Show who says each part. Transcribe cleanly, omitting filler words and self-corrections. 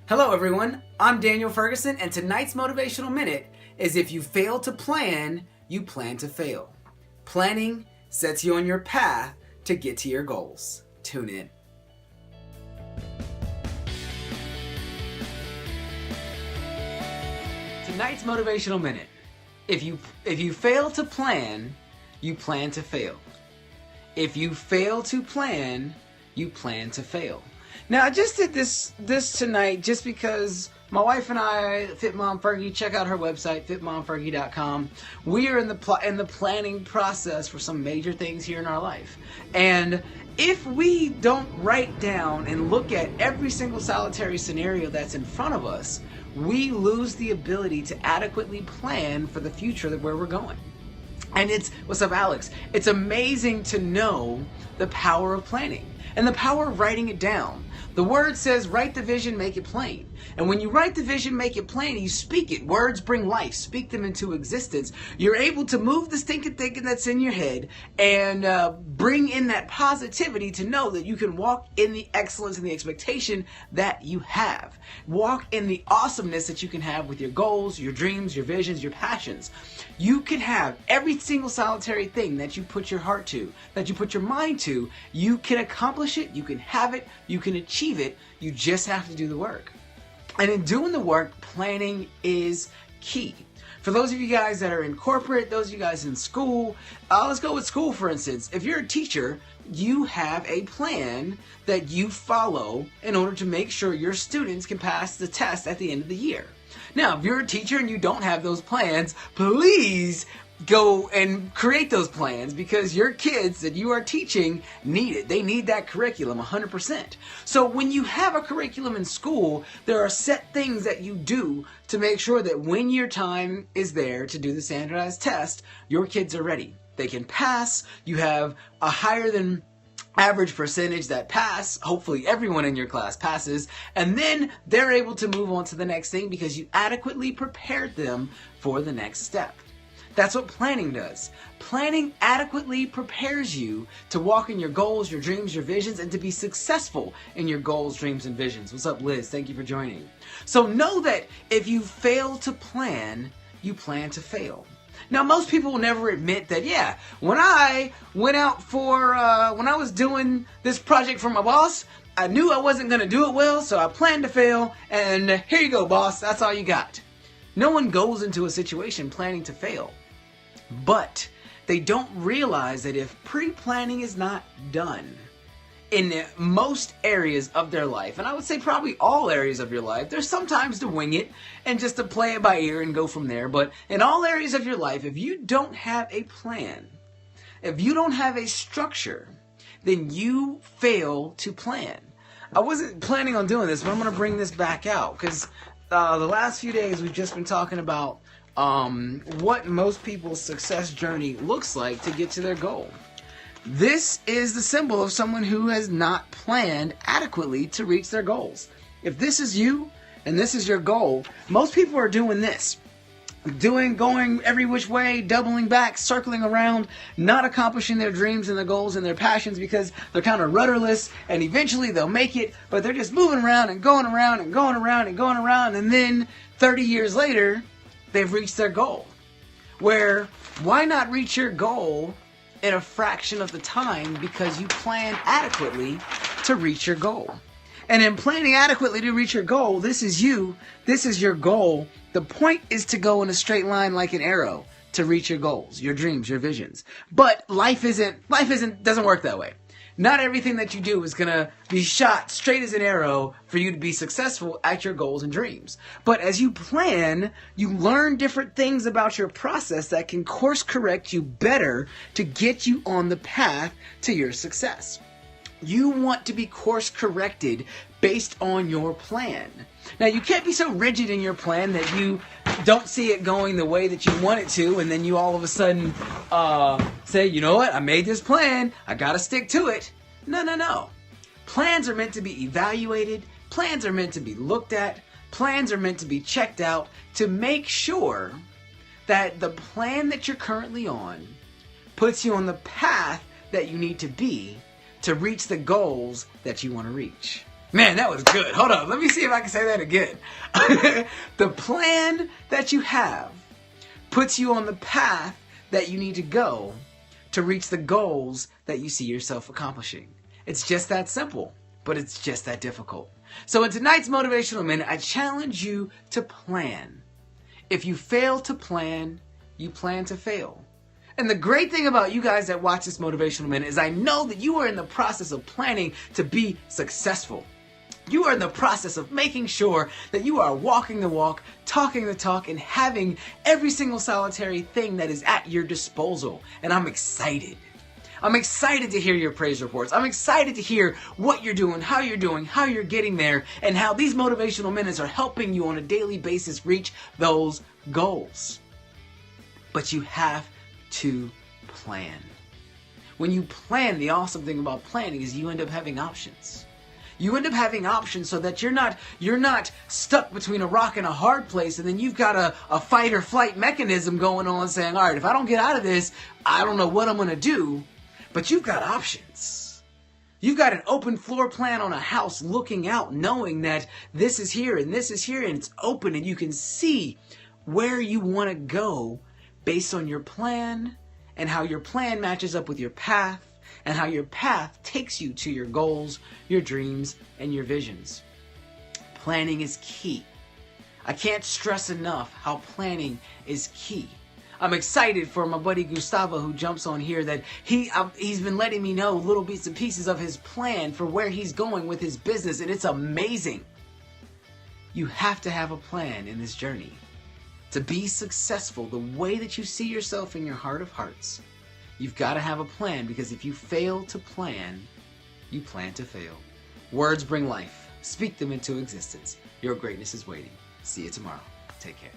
Speaker 1: Hello everyone, I'm Daniel Ferguson, and tonight's Motivational Minute is if you fail to plan, you plan to fail. Planning sets you on your path to get to your goals. Tune in. Tonight's Motivational Minute. If you fail to plan, you plan to fail. If you fail to plan, you plan to fail. Now, I just did this tonight just because my wife and I, Fit Mom Fergie, check out her website, fitmomfergie.com. We are in the planning process for some major things here in our life. And if we don't write down and look at every single solitary scenario that's in front of us, we lose the ability to adequately plan for the future of where we're going. And what's up, Alex? It's amazing to know the power of planning and the power of writing it down. The word says, write the vision, make it plain. And when you write the vision, make it plain, you speak it. Words bring life. Speak them into existence. You're able to move the stinking thinking that's in your head and bring in that positivity to know that you can walk in the excellence and the expectation that you have. Walk in the awesomeness that you can have with your goals, your dreams, your visions, your passions. You can have every single solitary thing that you put your heart to, that you put your mind to. You can accomplish it. You can have it. You can achieve it. You just have to do the work. And in doing the work, planning is key. For those of you guys that are in corporate, those of you guys in school, let's go with school for instance. If you're a teacher, you have a plan that you follow in order to make sure your students can pass the test at the end of the year. Now, if you're a teacher and you don't have those plans, please go and create those plans, because your kids that you are teaching need it. They need that curriculum 100%. So when you have a curriculum in school, there are set things that you do to make sure that when your time is there to do the standardized test, your kids are ready. They can pass. You have a higher than average percentage that pass. Hopefully everyone in your class passes, and then they're able to move on to the next thing because you adequately prepared them for the next step. That's what planning does. Planning adequately prepares you to walk in your goals, your dreams, your visions, and to be successful in your goals, dreams, and visions. What's up, Liz? Thank you for joining. So know that if you fail to plan, you plan to fail. Now, most people will never admit that, yeah, when I went out when I was doing this project for my boss, I knew I wasn't going to do it well, so I planned to fail, and here you go, boss, that's all you got. No one goes into a situation planning to fail. But they don't realize that if pre-planning is not done in most areas of their life, and I would say probably all areas of your life, there's sometimes to wing it and just to play it by ear and go from there. But in all areas of your life, if you don't have a plan, if you don't have a structure, then you fail to plan. I wasn't planning on doing this, but I'm going to bring this back out because the last few days we've just been talking about what most people's success journey looks like to get to their goal. This is the symbol of someone who has not planned adequately to reach their goals. If this is you and this is your goal, most people are doing this. Going every which way, doubling back, circling around, not accomplishing their dreams and their goals and their passions because they're kind of rudderless, and eventually they'll make it, but they're just moving around and going around and going around and going around, and then 30 years later, they've reached their goal. Where, why not reach your goal in a fraction of the time because you planned adequately to reach your goal? And in planning adequately to reach your goal, this is you, this is your goal. The point is to go in a straight line like an arrow to reach your goals, your dreams, your visions. But life doesn't work that way. Not everything that you do is going to be shot straight as an arrow for you to be successful at your goals and dreams. But as you plan, you learn different things about your process that can course correct you better to get you on the path to your success. You want to be course corrected based on your plan. Now, you can't be so rigid in your plan that you don't see it going the way that you want it to, and then you all of a sudden say, you know what, I made this plan, I gotta stick to it. No. Plans are meant to be evaluated, plans are meant to be looked at, plans are meant to be checked out to make sure that the plan that you're currently on puts you on the path that you need to be to reach the goals that you want to reach. Man, that was good. Hold on. Let me see if I can say that again. The plan that you have puts you on the path that you need to go to reach the goals that you see yourself accomplishing. It's just that simple, but it's just that difficult. So in tonight's Motivational Minute, I challenge you to plan. If you fail to plan, you plan to fail. And the great thing about you guys that watch this Motivational Minute is I know that you are in the process of planning to be successful. You are in the process of making sure that you are walking the walk, talking the talk, and having every single solitary thing that is at your disposal. And I'm excited. I'm excited to hear your praise reports. I'm excited to hear what you're doing, how you're getting there, and how these motivational minutes are helping you on a daily basis reach those goals. But you have to plan. When you plan, the awesome thing about planning is you end up having options. You end up having options so that you're not stuck between a rock and a hard place, and then you've got a fight or flight mechanism going on saying, all right, if I don't get out of this, I don't know what I'm going to do. But you've got options. You've got an open floor plan on a house looking out, knowing that this is here and this is here, and it's open, and you can see where you want to go based on your plan and how your plan matches up with your path, and how your path takes you to your goals, your dreams, and your visions. Planning is key. I can't stress enough how planning is key. I'm excited for my buddy Gustavo who jumps on here that he's been letting me know little bits and pieces of his plan for where he's going with his business, and it's amazing. You have to have a plan in this journey. To be successful the way that you see yourself in your heart of hearts, you've got to have a plan, because if you fail to plan, you plan to fail. Words bring life. Speak them into existence. Your greatness is waiting. See you tomorrow. Take care.